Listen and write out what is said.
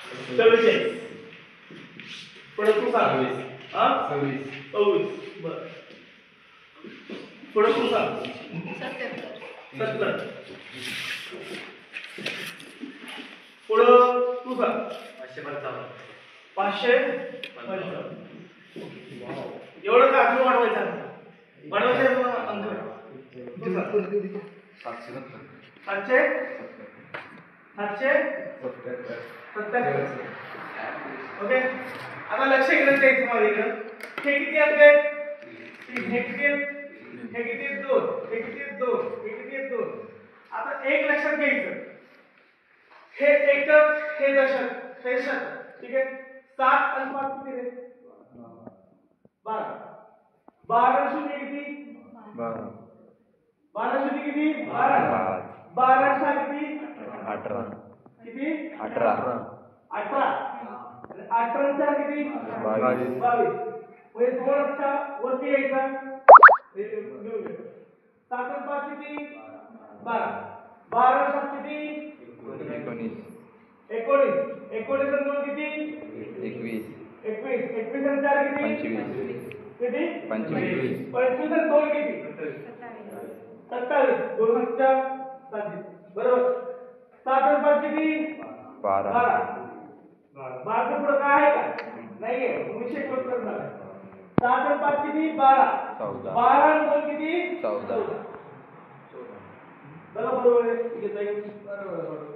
44 पुढे तू सांग 26 बरं पुढे तू सांग 70 पुढं तू सांग 555 एवढं का अजून वाढवायचं अंक तू सांग 770 ओके आता लक्ष केलं द्यायचं माझ्या इकडं हे किती अंक आहेत हे किती आहेत 2 हे किती आहेत 2 आता एक लक्षात घ्यायचं हे एकक हे दशक हे शतक ठीक आहे 7 आणि 5 किती रे 12 12 शून्य किती 12 शून्य किती 12 12 6 किती 18 किती 18 18 4 किती 22 म्हणजे 2 च्या वरती यायचा 7 आणि 5 किती 12 12 7 किती 19 19 आणि 2 किती 21 21 आणि 4 किती 25 25 आणि 2 किती 27 2 च्या 7 बरोबर 7 आणि 5 किती 12 12 पुढे काय आहे का नाहीये तुम्ही चेक करणार 7 आणि 5 किती 12 12 आणि 2 किती 14 बरोबर आहे बरोबर